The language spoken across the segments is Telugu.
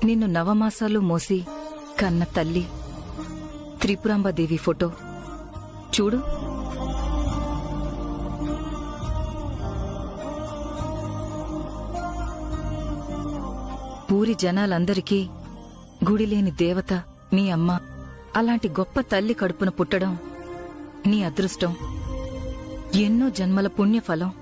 నిన్ను నవమాసాలు మోసి కన్న తల్లి త్రిపురాంబదేవి ఫోటో చూడు. ఊరి జనాలందరికీ గుడిలేని దేవత మీ అమ్మ. అలాంటి గొప్ప తల్లి కడుపున పుట్టడం నీ అదృష్టం, ఎన్నో జన్మల పుణ్యఫలం.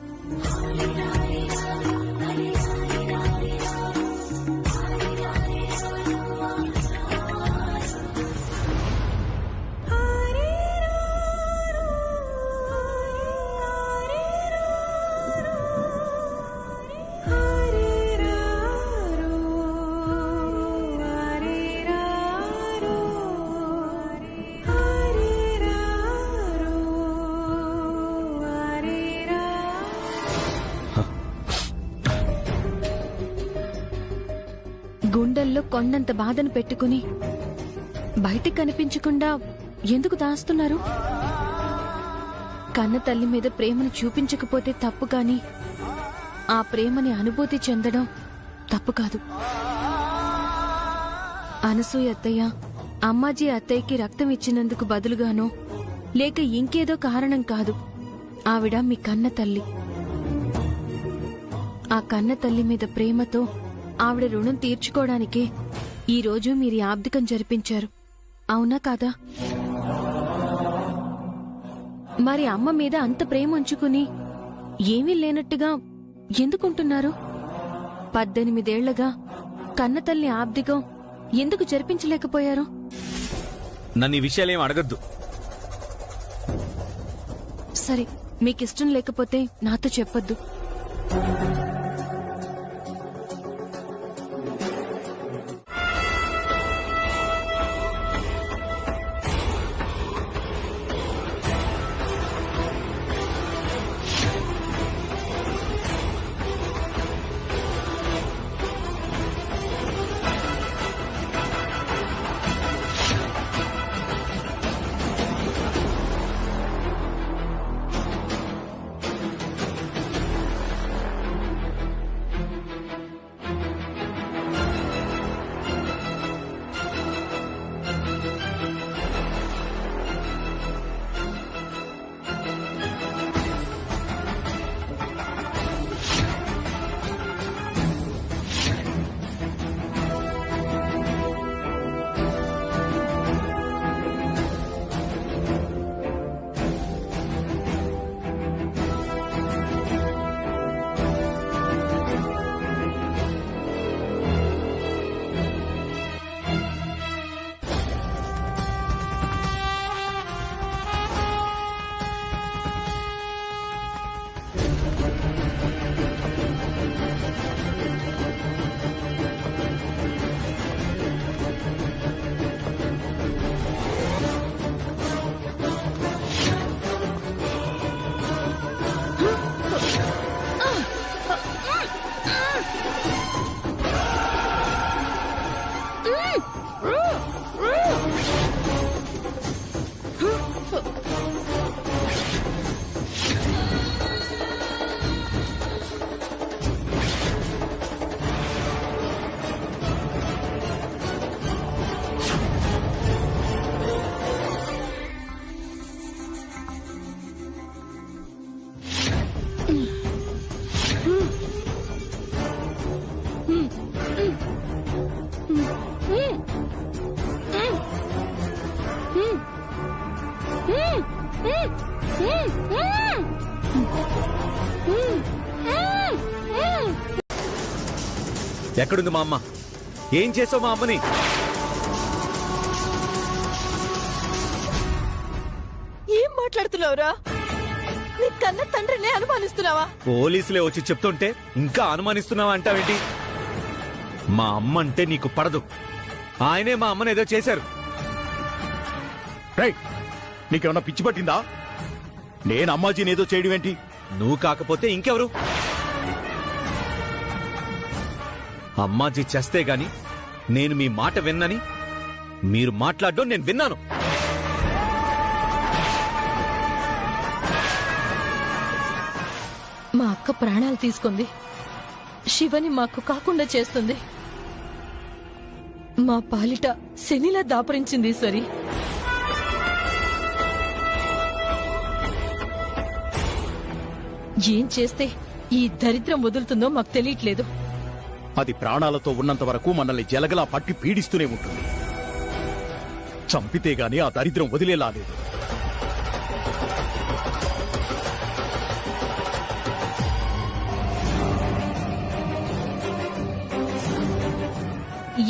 గుండెల్లో కొండంత బాధను పెట్టుకుని బయటికి కనిపించకుండా ఎందుకు దాస్తున్నారు? కన్న తల్లి మీద ప్రేమను చూపించకపోతే తప్పు కాని ఆ ప్రేమని అనుభూతి చెందడం తప్పు కాదు. అనసూయ అత్తయ్య అమ్మాజీ అత్తయ్యకి రక్తం ఇచ్చినందుకు బదులుగానో లేక ఇంకేదో కారణం కాదు, ఆవిడ మీ కన్న తల్లి. ఆ కన్న తల్లి మీద ప్రేమతో ఆవిడ రుణం తీర్చుకోవడానికే ఈరోజు మీరు ఆబ్దికం జరిపించారు, అవునా కాదా? మరి అమ్మ మీద అంత ప్రేమ ఉంచుకుని ఏమీ లేనట్టుగా ఎందుకుంటున్నారు? 18 ఏళ్లగా కన్నతల్లి ఆబ్దికం ఎందుకు జరిపించలేకపోయారు? నన్ను ఈ విషయాలేం అడగద్దు. సరే, మీకిష్టం లేకపోతే నాతో చెప్పొద్దు. ఎక్కడుంది మా అమ్మ? ఏం చేసావు మా అమ్మని? ఏం మాట్లాడుతున్నావురా? నీ కన్న తండ్రినే అనుమానిస్తున్నావా? పోలీసులే వచ్చి చెప్తుంటే ఇంకా అనుమానిస్తున్నావా అంటావేంటి? మా అమ్మ అంటే నీకు పడదు. ఆయనే మా అమ్మని ఏదో చేశారు. నీకేమన్నా పిచ్చి పట్టిందా? నేను అమ్మాజీని ఏదో చేయడం ఏంటి? నువ్వు కాకపోతే ఇంకెవరు? అమ్మాజీ చేస్తే గాని నేను మీ మాట విన్నని మీరు మాట్లాడడం నేను విన్నాను. మా అక్క ప్రాణాలు తీసుకుంది, శివని మాకు కాకుండా చేస్తుంది. మా పాలిట శనిలా దాపరించింది ఈశ్వరి. ఏం చేస్తే ఈ దరిద్రం వదులుతుందో మాకు తెలియట్లేదు. అది ప్రాణాలతో ఉన్నంత వరకు మనల్ని జలగలా పట్టి పీడిస్తూనే ఉంటుంది. చంపితే గాని ఆ దరిద్రం వదిలేలా లేదు.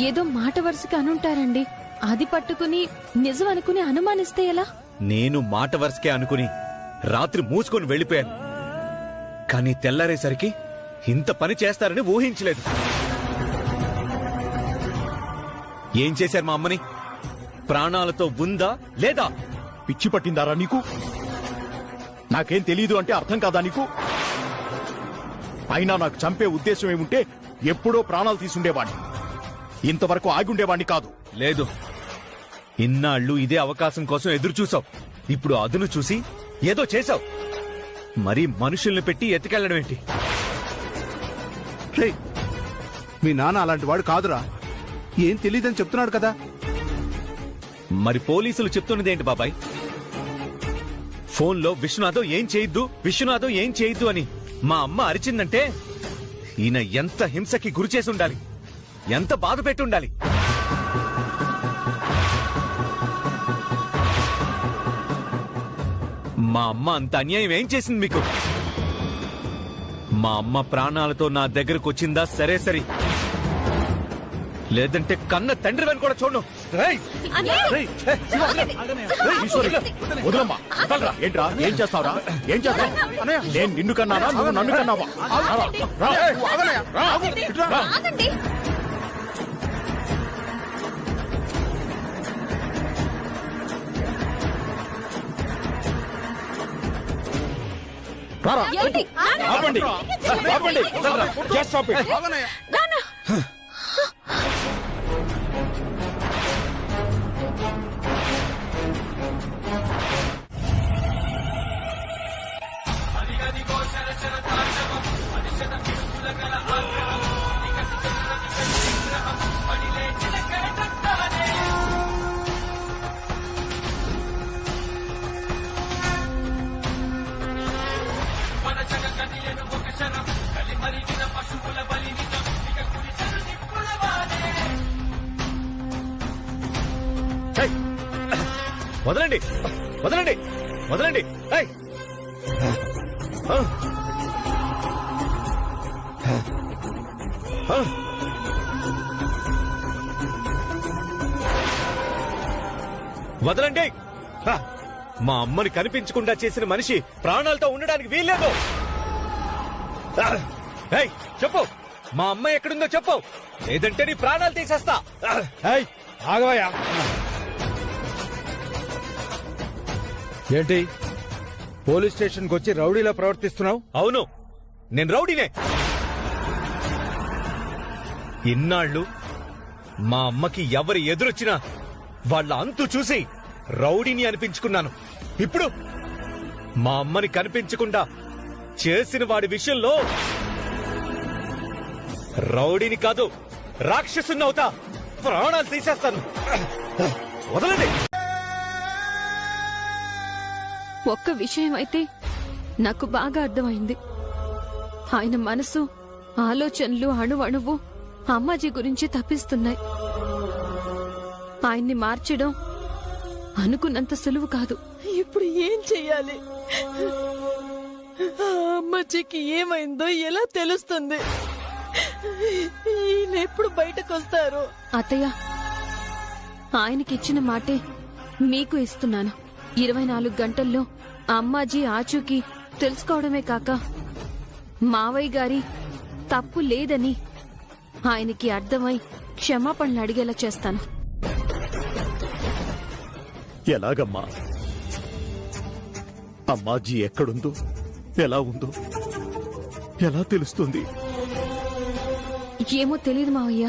ఏదో మాట వరుసగా అనుంటారండి. అది పట్టుకుని నిజం అనుకుని అనుమానిస్తే ఎలా? నేను మాట వరుసకే అనుకుని రాత్రి మూసుకొని వెళ్ళిపోయాను. కానీ తెల్లారేసరికి ఇంత పని చేస్తారని ఊహించలేదు. ఏం చేశారు మా అమ్మని? ప్రాణాలతో ఉందా లేదా? పిచ్చి పట్టిందారా నీకు? నాకేం తెలీదు అంటే అర్థం కాదా నీకు? అయినా నాకు చంపే ఉద్దేశం ఏముంటే ఎప్పుడో ప్రాణాలు తీసుండేవాణ్ణి. ఇంతవరకు ఆగుండేవాణ్ణి కాదు. లేదు, ఇన్నాళ్ళు ఇదే అవకాశం కోసం ఎదురు చూసావు. ఇప్పుడు అదును చూసి ఏదో చేశావు. మరి మనుషుల్ని పెట్టి ఎత్తుకెళ్లడం ఏంటి? రేయ్, మీ నాన్న అలాంటి వాడు కాదురా. ఏం తెలీదని చెప్తున్నాడు కదా. మరి పోలీసులు చెప్తున్నదేంటి బాబాయ్? ఫోన్లో విశ్వనాథం ఏం చేయొద్దు, విశ్వనాథం ఏం చేయొద్దు అని మా అమ్మ అరిచిందంటే ఈయన ఎంత హింసకి గురి చేసి ఉండాలి, ఎంత బాధ పెట్టి ఉండాలి. మా అమ్మ అంత అన్యాయం ఏం చేసింది మీకు? మా అమ్మ ప్రాణాలతో నా దగ్గరకు వచ్చిందా సరే సరే, లేదంటే కన్న తండ్రి అని కూడా చూడను. ఈశ్వరి, వదలమ్మా. వదలరా. ఏంట్రా? ఏం చేస్తావురా? ఏం చేస్తావు? నేను నిన్ను కన్నానా? నువ్వు నన్ను కన్నావా? రా, రా, రా. రారా. ఆపండి, ఆపండి. వదలరా. Just stop it. ఏయ్! వదలండి, వదలండి, వదలండి. ఏయ్! వదలండి. మా అమ్మని కనిపించకుండా చేసిన మనిషి ప్రాణాలతో ఉండడానికి వీల్లేదు. ఏయ్, చెప్పు, మా అమ్మ ఎక్కడుందో చెప్పు, లేదంటే నీ ప్రాణాలు తీసేస్తా. ఆగవయ్యా. ఏంటి పోలీస్ స్టేషన్కి వచ్చి రౌడీలా ప్రవర్తిస్తున్నావు? అవును, నేను రౌడీనే. ఇన్నాళ్ళు మా అమ్మకి ఎవరు ఎదురొచ్చినా వాళ్ళ అంతు చూసి రౌడీని అనిపించుకున్నాను. ఇప్పుడు మా అమ్మని కనిపించకుండా చేసిన వాడి విషయంలో రౌడీని కాదు, రాక్షసుని అవుతా. ప్రాణాలు తీసేస్తాను. వదలండి. ఒక్క విషయం అయితే నాకు బాగా అర్థమైంది. ఆయన మనసు, ఆలోచనలు అణువణువు అమ్మాజీ గురించి తప్పిస్తున్నాయి. ఆయన్ని మార్చడం అనుకున్నంత సులువు కాదు. ఇప్పుడు ఏం చెయ్యాలి? ఆ అమ్మచ్చికి ఏమైందో ఎలా తెలుస్తుంది? ఈయన ఎప్పుడు బయటకు వస్తారు? అత్తయ్య, ఆయనకిచ్చిన మాటే మీకు ఇస్తున్నాను. 24 గంటల్లో అమ్మాజీ ఆచూకీ తెలుసుకోవడమే కాక మావయ్య గారి తప్పు లేదని ఆయనకి అర్థమై క్షమాపణలు అడిగేలా చేస్తాను. ఎలాగమ్మా? అమ్మాజీ ఎక్కడుందో, ఎలా ఉందో ఎలా తెలుస్తుంది? ఏమో తెలీదు మావయ్య.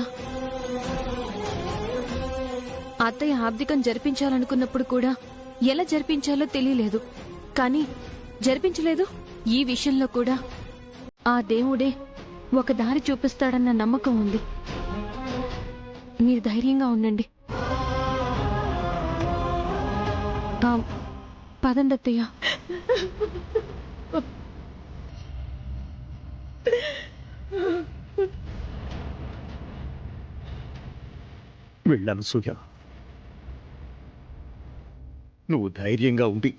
అత్తయ్య ఆబ్దికం జరిపించాలనుకున్నప్పుడు కూడా ఎలా జరిపించాలో తెలియలేదు. కానీ జరిపించలేదు. ఈ విషయంలో కూడా ఆ దేవుడే ఒక దారి చూపిస్తాడన్న నమ్మకం ఉంది. మీరు మీరు ధైర్యంగా ఉండండి. పదండి అత్తయ్య. వెళ్ళాను సూర్య. నువ్వు ధైర్యంగా ఉండి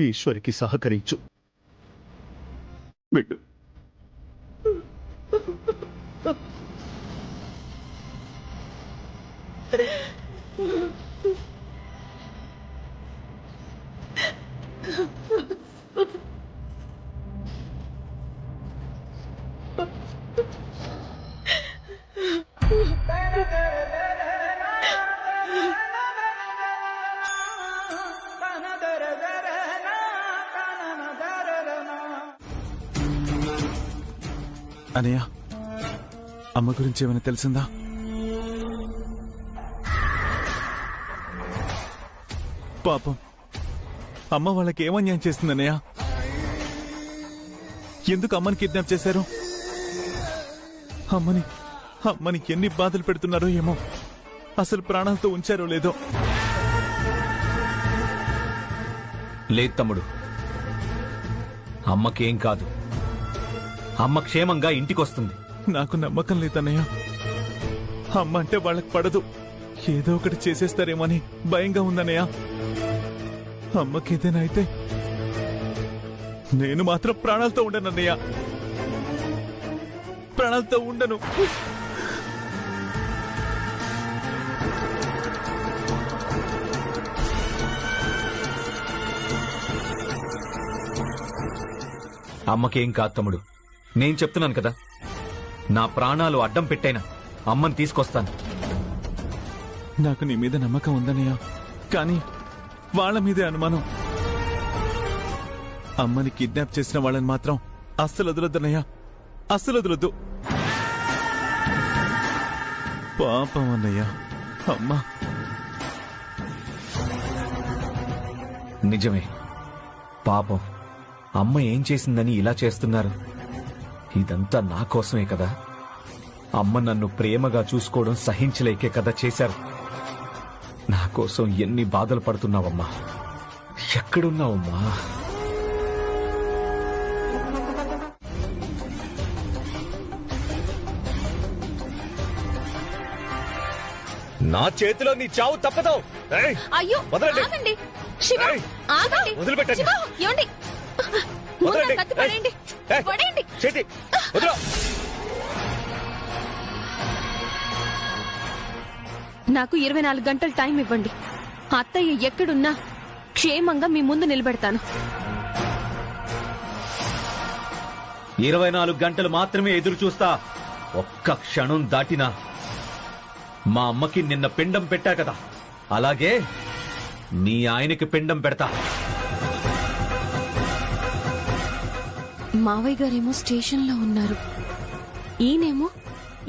ఈశ్వరికి సహకరించు. వెళ్ళు. అనయ్య, అమ్మ గురించి ఏమైనా తెలిసిందా? పాపం అమ్మ వాళ్ళకి ఏమన్యాయం చేస్తుందన్నయ్య? ఎందుకు అమ్మని కిడ్నాప్ చేశారు? అమ్మని ఎన్ని బాధలు పెడుతున్నారో ఏమో. అసలు ప్రాణాలతో ఉంచారో లేదో. లేదు తమ్ముడు, అమ్మకేం కాదు. అమ్మ క్షేమంగా ఇంటికొస్తుంది. నాకు నమ్మకం లేదన్నయ్య. అమ్మ అంటే వాళ్ళకి పడదు. ఏదో ఒకటి చేసేస్తారేమని భయంగా ఉందన్నయ్య. అమ్మకేదైనా అయితే నేను మాత్రం ప్రాణాలతో ఉండనన్నయ్య. ప్రాణాలతో ఉండను. అమ్మకేం కాదు తమ్ముడు, నేను చెప్తున్నాను కదా. నా ప్రాణాలు అడ్డం పెట్టైనా అమ్మని తీసుకొస్తాను. నాకు నీ మీద నమ్మకం ఉందన్నయ్య, కానీ వాళ్ళ మీదే అనుమానం. అమ్మని కిడ్నాప్ చేసిన వాళ్ళని మాత్రం అస్సలు వదలొద్దన్నయ్య, అస్సలు వదలొద్దు. పాపం అన్నయ్య, అమ్మ. నిజమే, పాపం అమ్మ ఏం చేసిందని ఇలా చేస్తున్నారు? ఇదంతా నా కోసమే కదా. అమ్మ నన్ను ప్రేమగా చూసుకోవడం సహించలేకే కదా చేశారు. నా కోసం ఎన్ని బాధలు పడుతున్నావమ్మా? ఎక్కడున్నావమ్మా? నా చేతిలో నీ చావు తప్పదు. అయ్యో ఆగండి శివ, ఆగండి. వదిలిపెట్టండి. శివ, ఏమండి? ముందు ఆ కత్తి పడేయండి. పడేయండి. నాకు 24 గంటలు టైం ఇవ్వండి. అత్తయ్య ఎక్కడున్నా క్షేమంగా మీ ముందు నిలబెడతాను. 24 గంటలు మాత్రమే ఎదురు చూస్తా. ఒక్క క్షణం దాటినా మా అమ్మకి నిన్న పిండం పెట్టా కదా, అలాగే నీ ఆయనకి పిండం పెడతా. మావయ్య గారేమో స్టేషన్లో ఉన్నారు. ఈయనేమో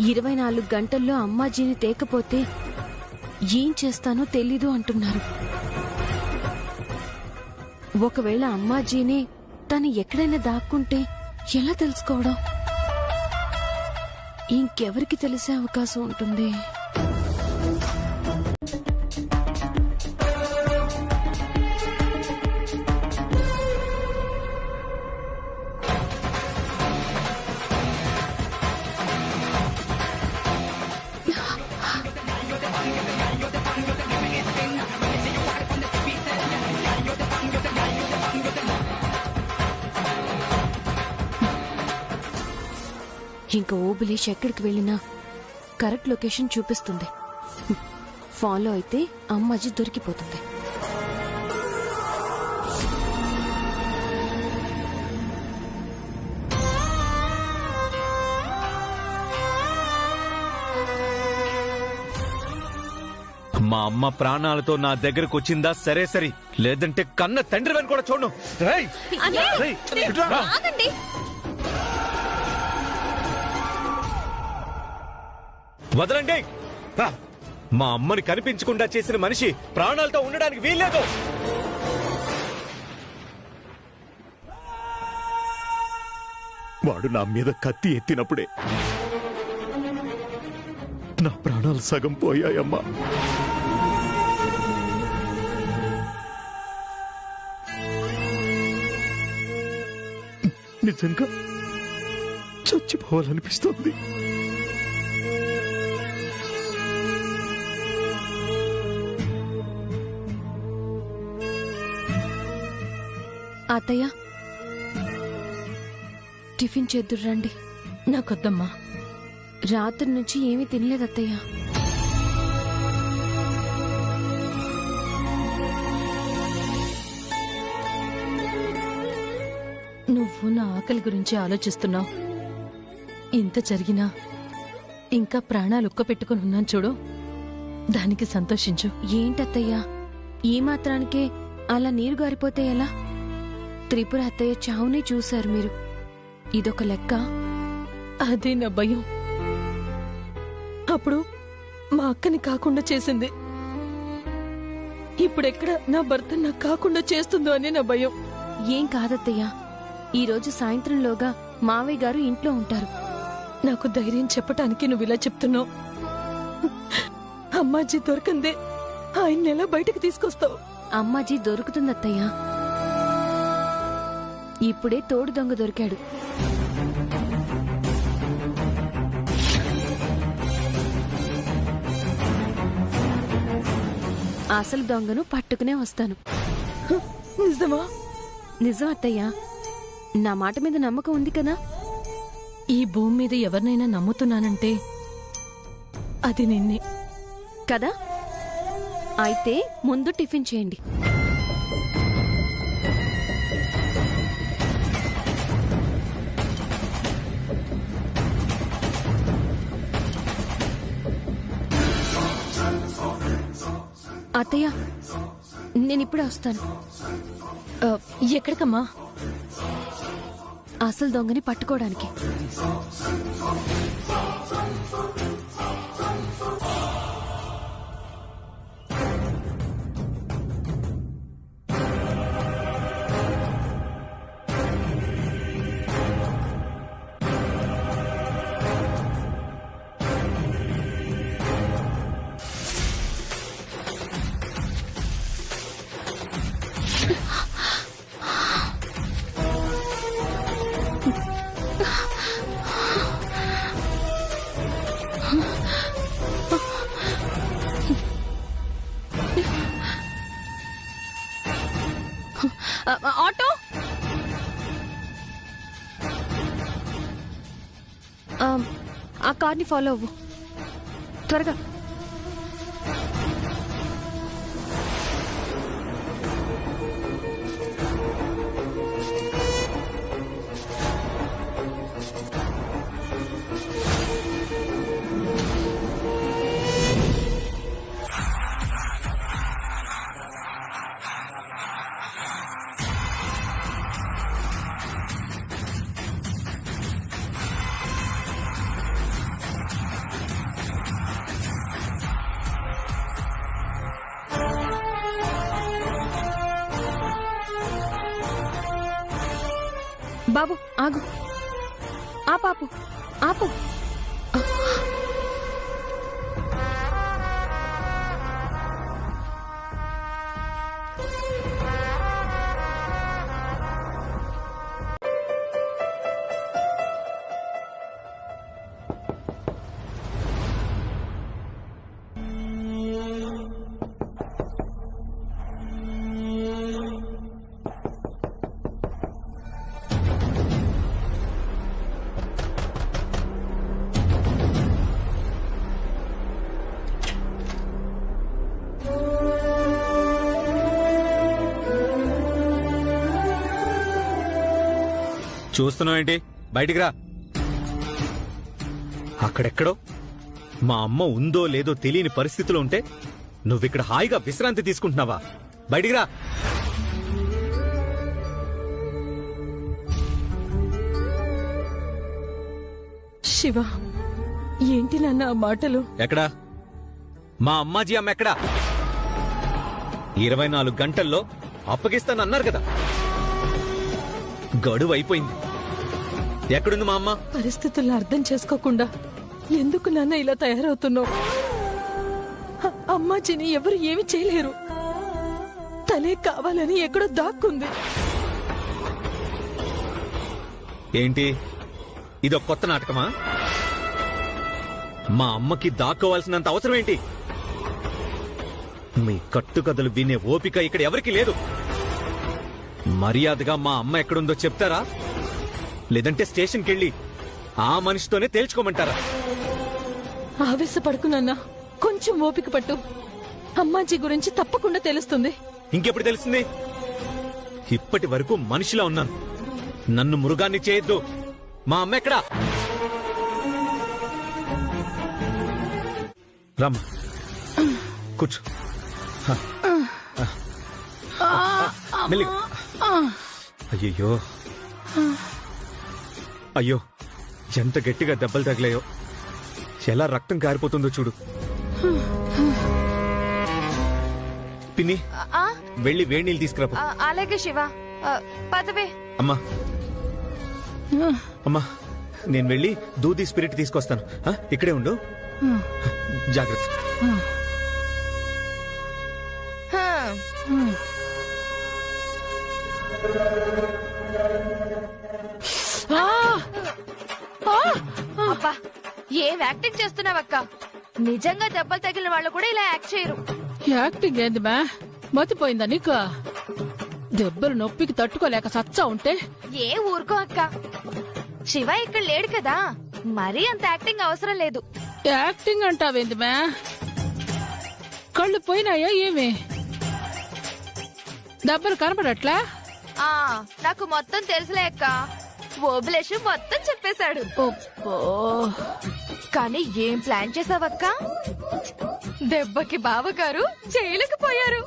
24 గంటల్లో అమ్మాజీని తేకపోతే ఏం చేస్తానో తెలీదు అంటున్నారు. ఒకవేళ అమ్మాజీని తను ఎక్కడైనా దాక్కుంటే ఎలా తెలుసుకోవడం? ఇంకెవరికి తెలిసే అవకాశం ఉంటుంది? ఇంకా ఓబులేష్ ఎక్కడికి వెళ్ళినా కరెక్ట్ లొకేషన్ చూపిస్తుంది. ఫాలో అయితే అమ్మాజీ దొరికిపోతుంది. మా అమ్మ ప్రాణాలతో నా దగ్గరకు వచ్చిందా సరే సరి, లేదంటే కన్న తండ్రివని కూడా చూడను. వదలండి. మా అమ్మని కనిపించకుండా చేసిన మనిషి ప్రాణాలతో ఉండడానికి వీల్లేదు. వాడు నా మీద కత్తి ఎత్తినప్పుడే నా ప్రాణాలు సగం పోయాయమ్మా. నిజంగా చచ్చిపోవాలనిపిస్తుంది. అత్తయ్య, టిఫిన్ చేద్దురు రండి. నాకొద్దమ్మా. రాత్రి నుంచి ఏమీ తినలేదు అత్తయ్య. నువ్వు నా ఆకలి గురించి ఆలోచిస్తున్నావు. ఇంత జరిగినా ఇంకా ప్రాణాలు ఉక్కపెట్టుకుని ఉన్నాను చూడు, దానికి సంతోషించు. ఏంటత్తయ్య, ఈ మాత్రానికే అలా నీరు గారిపోతే ఎలా? త్రిపుర అత్తయ్య చావునే చూశారు మీరు. ఇదొక లెక్క. అదే నా భయం. అప్పుడు మా అక్కని కాకుండా చేసింది, ఇప్పుడెక్కడ నా భర్త నాకు కాకుండా చేస్తుందో అని నా భయం. ఏం కాదత్తయ్య, ఈరోజు సాయంత్రంలోగా మావయ్య గారు ఇంట్లో ఉంటారు. నాకు ధైర్యం చెప్పటానికి నువ్వు ఇలా చెప్తున్నావు. అమ్మాజీ దొరకందే ఆయన్ని ఎలా బయటకు తీసుకొస్తావు? అమ్మాజీ దొరుకుతుందత్తయ్య. ఇప్పుడే తోడు దొంగ దొరికాడు. అసలు దొంగను పట్టుకునే వస్తాను. నిజమా? నిజం అత్తయ్య, నా మాట మీద నమ్మకం ఉంది కదా? ఈ భూమి మీద ఎవరినైనా నమ్ముతున్నానంటే అది నిన్నే కదా? అయితే ముందు టిఫిన్ చేయండి. అత్తయ్య, నేనిప్పుడే వస్తాను. ఎక్కడికమ్మా? అసలు దొంగని పట్టుకోవడానికి. ఆటో! ఆ కార్ని ఫాలో అవ్వు త్వరగా. బాబు ఆగు. ఆపాపు, ఆపు. చూస్తున్నావు ఏంటి? బయటికి రా. అక్కడెక్కడో మా అమ్మ ఉందో లేదో తెలియని పరిస్థితిలో ఉంటే నువ్విక్కడ హాయిగా విశ్రాంతి తీసుకుంటున్నావా? బయటికి రా. శివ, ఏంటి నాన్న ఆ మాటలు? ఎక్కడా మా అమ్మాజీ? అమ్మ ఎక్కడా? 24 గంటల్లో అప్పగిస్తానన్నారు కదా, గడువు అయిపోయింది. ఎక్కడుంది మా అమ్మ? పరిస్థితులను అర్థం చేసుకోకుండా ఎందుకు నాన్న ఇలా తయారవుతున్నావు? అమ్మాజీని ఎవరు ఏమి చేయలేరు. తనే కావాలని ఎక్కడో దాక్కుంది. ఏంటి ఇదొక కొత్త నాటకమా? మా అమ్మకి దాక్కోవాల్సినంత అవసరం ఏంటి? మీ కట్టుకథలు వినే ఓపిక ఇక్కడ ఎవరికీ లేదు. మర్యాదగా మా అమ్మ ఎక్కడుందో చెప్తారా, లేదంటే స్టేషన్కి వెళ్ళి ఆ మనిషితోనే తేల్చుకోమంటారా? ఆవేశపడుకు నాన్న, కొంచెం ఓపిక పట్టు. అమ్మాజీ గురించి తప్పకుండా తెలుస్తుంది. ఇంకెప్పుడు తెలుస్తుంది? ఇప్పటి వరకు మనిషిలా ఉన్నాను. నన్ను మృగాన్ని చేయొద్దు. మా అమ్మ ఎక్కడా? రామ్ కూర్చో. మెల్లిగా. అయ్యయ్యో, అయ్యో ఎంత గట్టిగా దెబ్బలు తగిలాయో, ఎలా రక్తం కారిపోతుందో చూడు. పిన్ని, వెళ్ళి వేడి నీళ్ళు తీసుకురాపు. అలాగే శివ, పదవే. అమ్మా అమ్మా, నేను వెళ్ళి దూది స్పిరిట్ తీసుకొస్తాను. ఇక్కడే ఉండు, జాగ్రత్త. అబ్బా, ఏం యాక్టింగ్ చేస్తున్నావక్క? నిజంగా దెబ్బలు తగిలిన వాళ్ళు కూడా ఇలా యాక్ట్ చేయరు. యాక్టింగ్ ఏంది బా? మతిపోయిందా నీకు? దెబ్బలు నొప్పికి తట్టుకోలేక సచ్చా ఉంటే ఏ ఊరుకో అక్క, శివ ఇక్కడ లేడు కదా, మరీ అంత యాక్టింగ్ అవసరం లేదు. యాక్టింగ్ అంటావేంది బా? కళ్ళు పోయినాయా ఏమి? దెబ్బలు కనపడట్లా? నాకు మొత్తం తెలుసులే అక్క, ఓబులేష్ మొత్తం చెప్పేశాడు. కానీ ఏం ప్లాన్ చేసావక్క? దెబ్బకి బావగారు జైలుకి పోయారు.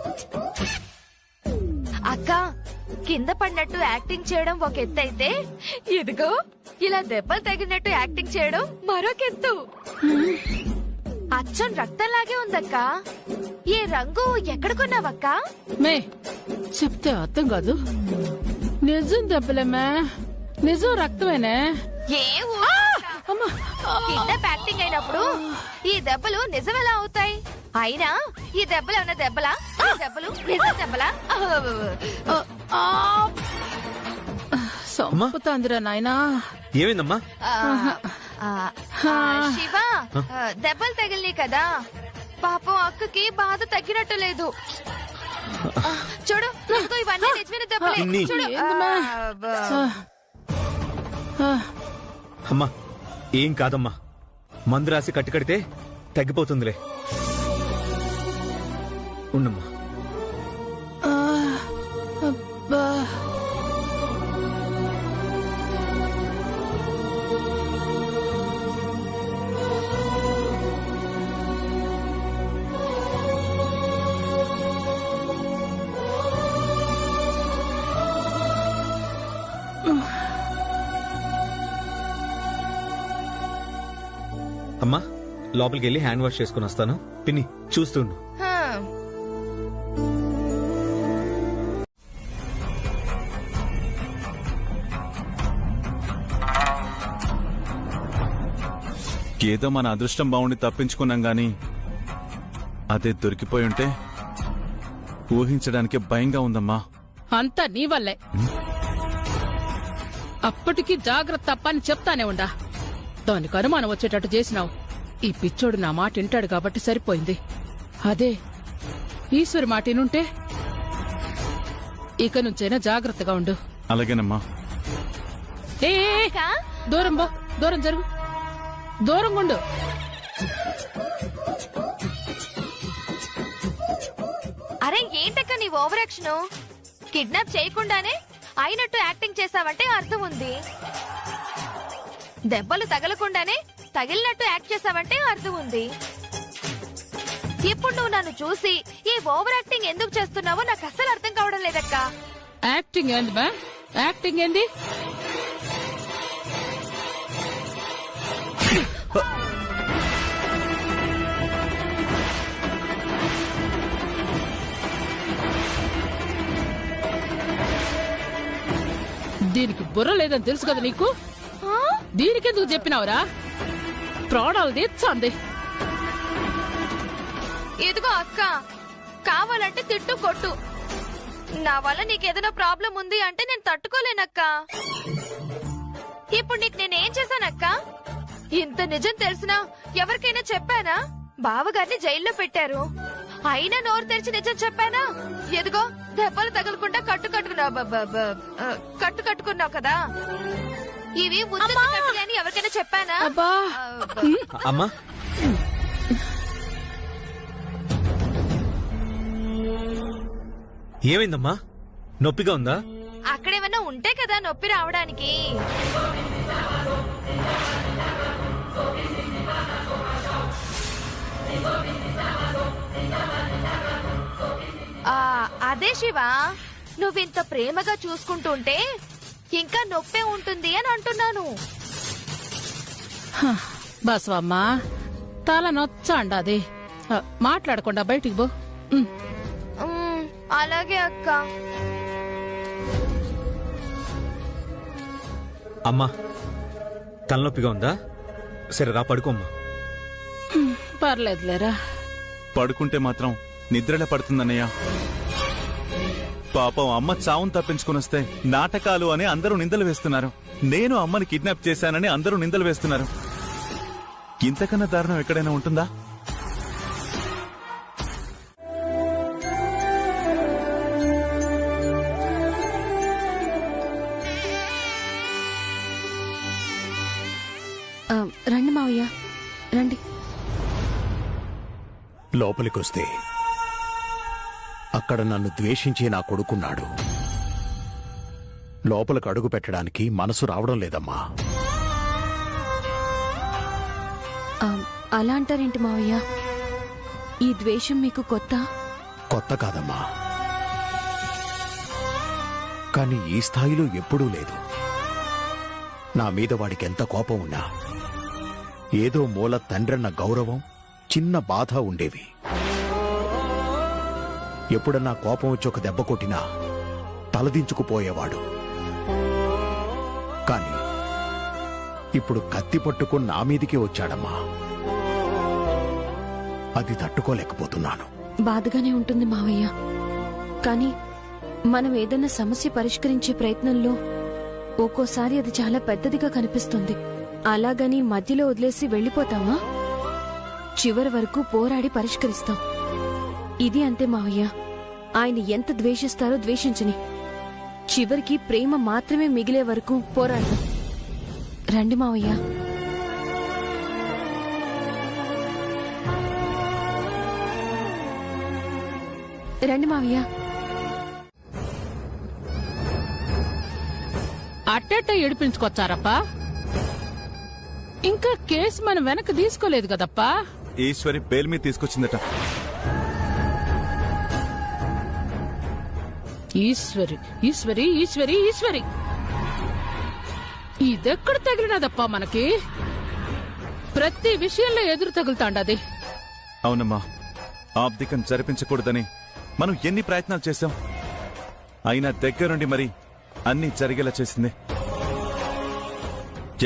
అక్క, కింద పడినట్టు యాక్టింగ్ చేయడం ఒక ఎత్తు అయితే, ఇదిగో ఇలా దెబ్బలు తగినట్టు యాక్టింగ్ చేయడం మరొకెత్తు. అచ్చం రక్తంలాగే ఉందక్క. ఏ రంగు ఎక్కడ కొన్నావక్క? మే చెప్తే అర్థం కాదు. నిజం దెబ్బలేమే, నిజం రక్తమేనే. ఏ కింద యాక్టింగ్ అయినప్పుడు ఈ దెబ్బలు నిజమెలా అవుతాయి? అయినా ఈ దెబ్బలు ఏమన్నా దెబ్బలా? ఈ దెబ్బలు నిజం దెబ్బలా? సంపుతాందిరా నాయనా. ఏమైందమ్మా? శివ, దెబ్బలు తగిలినాయి కదా, పాపం అక్కకి బాధ తగ్గినట్టు లేదు. చూడు, ఇదిగో ఇవన్నీ నిజమైన దెబ్బలే. చూడు. అమ్మా, ఏం కాదమ్మా, మందు రాసి కట్టుకడితే తగ్గిపోతుందిలే. ఉండమ్మా. అబ్బా, అమ్మా, లోపలికి వెళ్ళి హ్యాండ్ వాష్ చేసుకుని వస్తాను. పిన్ని చూస్తుండు. ఏదో మన అదృష్టం బాగుండి తప్పించుకున్నాం గాని అదే దొరికిపోయి ఉంటే ఊహించడానికి భయంగా ఉందమ్మా. అంతా నీ వల్లే. అప్పటికి జాగ్రత్త తప్ప అని చెప్తానే ఉండా. దానికి అనుమానం వచ్చేటట్టు చేసినావు. ఈ పిచ్చోడు నా మాట వింటాడు కాబట్టి సరిపోయింది. అదే ఈశ్వరి మాట వినుంటే ఇక నుంచైనా జాగ్రత్తగా ఉండు. అలాగేనమ్మా. ఏ దూరం బో, దూరం జరుగు, దూరంగా ఉండు. అరే ఏంటక్క నీ ఓవర్ యాక్షన్? కిడ్నాప్ చేయకుండానే అయినట్టు యాక్టింగ్ చేసావంటే అర్థం ఉంది. దెబ్బలు తగలకుండానే తగిలినట్టు యాక్ట్ చేసావంటే అర్థం ఉంది. ఇప్పుడు నువ్వు నన్ను చూసి ఈ ఓవర్ యాక్టింగ్ ఎందుకు చేస్తున్నావో నాకు అస్సలు అర్థం కావడం లేదక్క. యాక్టింగ్ ఏంది బా? యాక్టింగ్ ఏంది? దీనికి బుర్ర లేదని తెలుసు కదా నీకు. దీనికెందుకు చెప్పినావురా? ప్రాణాలు తీర్చంది. ఇదిగో అక్క, కావాలంటే తిట్టు కొట్టు, నా వల్ల నీకేదైనా ప్రాబ్లం ఉంది అంటే నేను తట్టుకోలేనక్క. ఇప్పుడు నీకు నేనేం చేశానక్క? ఇంత నిజం తెలిసినా ఎవరికైనా చెప్పానా? బావగారిని జైల్లో పెట్టారు, అయినా నోరు తెరిచి నిజం చెప్పానా? ఎదుగో దెబ్బలు తగలకుండా కట్టుకున్నావు కదా. ఇవి ముందు అని ఎవరికైనా చెప్పానా? అబ్బా అమ్మా ఏమైందమ్మా? నొప్పిగా ఉందా? అక్కడేమన్నా ఉంటే కదా నొప్పి రావడానికి. అదే శివ, నువ్వింత ప్రేమగా చూసుకుంటుంటే ఇంకా నొప్పే ఉంటుంది అని అంటున్నాను. బసవమ్మ, తల నొచ్చండి, మాట్లాడకుండా బయటికి పో. అలాగే అక్క. అమ్మా తలనొప్పిగా ఉందా? సరే రా పడుకోమ్మా. పర్లేదులేరా. పడుకుంటే మాత్రం నిద్రలే పడుతుందన్నయ్య. పాపం అమ్మ చావును తప్పించుకుని వస్తే నాటకాలు అని అందరూ నిందలు వేస్తున్నారు. నేను అమ్మని కిడ్నాప్ చేశానని అందరూ నిందలు వేస్తున్నారు. ఇంతకన్నా దారుణం ఎక్కడైనా ఉంటుందా? రండి మావయ్య రండి. లోపలికొస్తే అక్కడ నన్ను ద్వేషించే నా కొడుకున్నాడు. లోపలికి అడుగు పెట్టడానికి మనసు రావడం లేదమ్మా. అలా అంటారేంటి మావయ్య? ఈ ద్వేషం మీకు కొత్త కాదమ్మా, కానీ ఈ స్థాయిలో ఎప్పుడూ లేదు. నా మీద వాడికి ఎంత కోపం ఉన్నా ఏదో మూల తండ్రన్న గౌరవం, చిన్న బాధ ఉండేవి. ఎప్పుడన్నా కోపం వచ్చి ఒక దెబ్బ కొట్టినా తలదించుకుపోయేవాడు. కాని ఇప్పుడు కత్తి పట్టుకుని నా మీదికే వచ్చాడమ్మా. అది తట్టుకోలేకపోతున్నాను. బాధగానే ఉంటుంది మావయ్య, కానీ మనం ఏదన్నా సమస్య పరిష్కరించే ప్రయత్నంలో ఒక్కోసారి అది చాలా పెద్దదిగా కనిపిస్తుంది. అలాగని మధ్యలో వదిలేసి వెళ్లిపోతామా? చివరి వరకు పోరాడి పరిష్కరిస్తాం. ఇది అంతే మావయ్య. ఆయన ఎంత ద్వేషిస్తారో ద్వేషించని, చివరికి ప్రేమ మాత్రమే మిగిలే వరకు పోరాడదాం. రండి మావయ్య. రండి మావయ్య. అట్టెట్ట ఏడిపించుకొచ్చారప్పా? ఇంకా కేసు మనం వెనక్కి తీసుకోలేదు కదప్పా? ఈశ్వరి బెయిల్ మీద తీసుకొచ్చిందట. ఈశ్వరి ఈశ్వరి ఈశ్వరి ఈశ్వరి, ఇదెక్కడ తగిలినదప్పా మనకి? ప్రతి విషయంలో ఎదురు తగులుతాండది. అవునమ్మా, ఆబ్దికం జరిపించకూడదని మనం ఎన్ని ప్రయత్నాలు చేశాం. అయినా దగ్గరుండి మరి అన్నీ జరిగేలా చేసింది.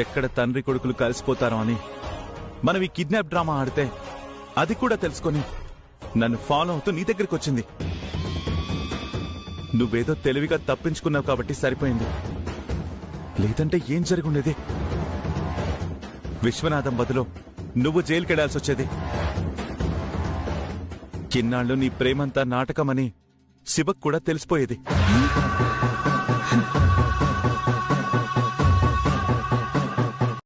ఎక్కడ తండ్రి కొడుకులు కలిసిపోతారో అని మనం ఈ కిడ్నాప్ డ్రామా ఆడితే అది కూడా తెలుసుకొని నన్ను ఫాలో అవుతూ నీ దగ్గరికి వచ్చింది. నువ్వేదో తెలివిగా తప్పించుకున్నావు కాబట్టి సరిపోయింది. లేదంటే ఏం జరుగుండేది? విశ్వనాథం బదులు నువ్వు జైలుకెళ్లాల్సి వచ్చేది. ఇన్నాళ్ళు నీ ప్రేమంతా నాటకమని శివకు కూడా తెలిసిపోయేది.